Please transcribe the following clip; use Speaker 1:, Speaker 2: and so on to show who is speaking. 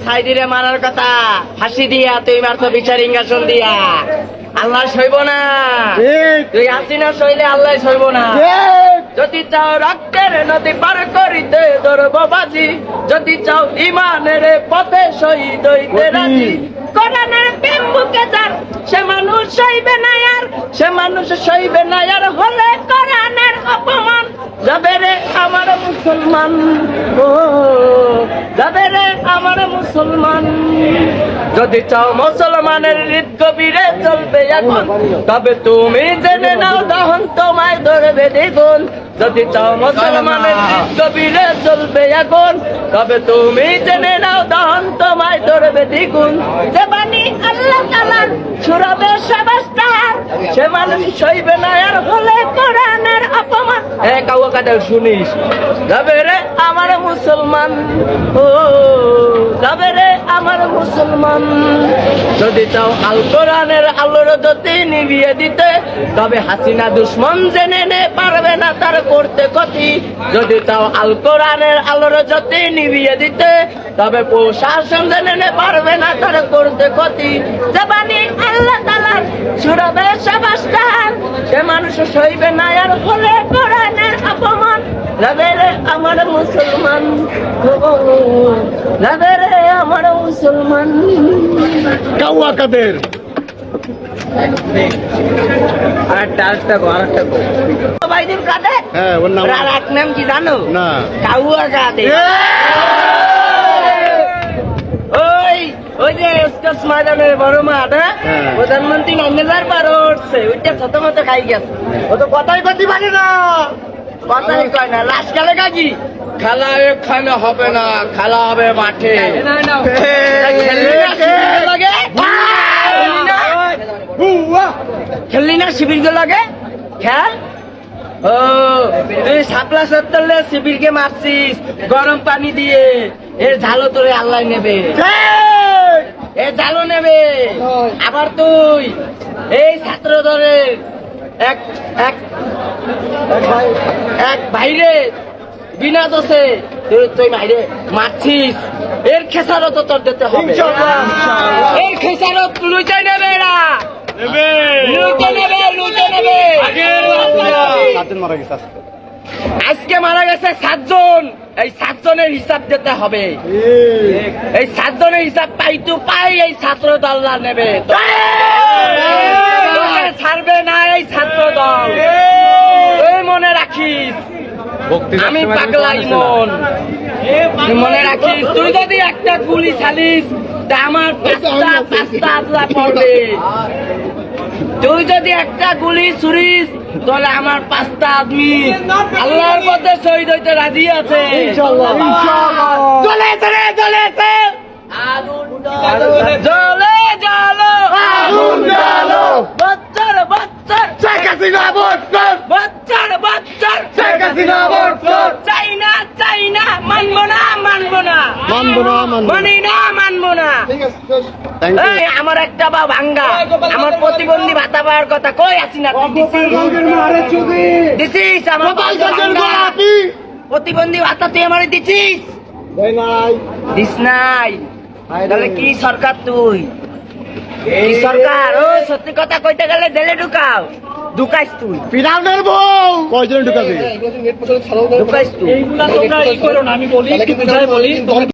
Speaker 1: সাইদিরে মারার কথা ফাঁসি দিয়া তুই মারতো বিচার ইঙ্গাসন দিয়া আল্লাহ সইব না তুই হাসিনা সইলে আল্লাহ সইব না যদি চাও রক্তের নদী পার করিতে ধরব বাজি যদি চাও ইমানের পথে শহীদ হইতে রাজি কোরআনের প্রেম বুকে যার সে মানুষ সইবে না আর সে মানুষ সইবে না আর হলে কোরআনের অপমান যাবে রে আমার মুসলমান ও যাবে রে আমার মুসলমান যদি চাও মুসলমানের হৃদ গভীরে চলবে এখন তবে তুমি জেনে নাও তখন তোমায় ধরবে দ্বিগুণ যদি চাও মুসলমানের হৃদ গভীরে চলবে এখন তবে তুমি জেনে নাও তখন তোমায় ধরবে দ্বিগুণ যে বাণী আল্লাহ তাআলার সুরবে সবাস্তার সে মানুষ সইবে না আর হলে কোরআনের অপমান কাউয়া কাদের শুনিস যাবে রে আমার মুসলমান ও যাবে রে আমার মুসলমান যদি চাও আল কোরআনের আলোর জ্যোতি নিভিয়ে দিতে তবে হাসিনা দুশ্মন জেনে নে পারবে না তার করতে ক্ষতি যদি চাও আল কোরআনের আলোর জ্যোতি নিভিয়ে দিতে তবে প্রশাসন জেনে নে পারবে না তার করতে ক্ষতি যে বাণী আল্লাহ তাআলার সুরবে সবাস্তার সে মানুষ সইবে না আর হলে কোরআনের অপমান যাবে রে আমার মুসলমান যাবে রে আমার মুসলমান
Speaker 2: কাউয়া কাদের
Speaker 1: বাইদিন কাদের
Speaker 2: হ্যাঁ ওর নাম
Speaker 1: আর এক নাম কি জানো
Speaker 2: না
Speaker 1: কাউয়া কাদের ওই যে উস্কাস ময়দানে বড় মাঠ হ্যাঁ প্রধানমন্ত্রী নামেজার পার উঠছে ওইটা ছোট মতো খাই গেছে ও তো কথাই করতে পারে না কথাই কয় না লাশ খেলে কাকি খেলা এখানে হবে না খেলা হবে মাঠে খেললি না শিবির কে লাগে খেল ও তুই সাপলা সত্তরলে শিবিরকে মারছিস গরম পানি দিয়ে এর ঝালো তোরে আল্লাহ নেবে এ ঝালো নেবে আবার তুই এই ছাত্র দলের এক এক এক ভাইরে বিনা দোষে তুই ভাইরে মারছিস এর খেসারত তোর দিতে হবে এর খেসারত লুটে নেবে এরা লুটে নেবে আজকে মারা গেছে 7 জন এই 7 জনের হিসাব দিতে হবে এই 7 জনের হিসাব পাই এই ছাত্র দলরা নেবে ছাড়বে না এই ছাত্র দল তুই মনে রাখিস আমি পাগলা ইমন তুই মনে রাখিস তুই যদি একটা গুলি চালিস তা আমার পাঁচটা আল্লাহ পড়বে তুই যদি একটা গুলি ছুরিস তাহলে আমার 5টা আদমি আল্লাহর পথে শহীদ হইতে রাজি আছে চাইনা মানবো না আমার একটা বা ভাঙ্গা আমার প্রতিবন্ধী ভাতা পাওয়ার কথা কই আছি না দিছিস আমার প্রতিবন্ধী ভাতা তুই আমার দিছিস দিস নাই তাহলে কি সরকার তুই এই সরকার ও সত্যি কথা কইতে গেলে জেলে ঢুকাইস তুই
Speaker 2: ফিরাউনের বউ কয়জন ঢুকাবে
Speaker 1: ঢুকাইস তুই
Speaker 3: এইগুলা তোমরা ই করো না আমি বলি একটু বুঝাই বলি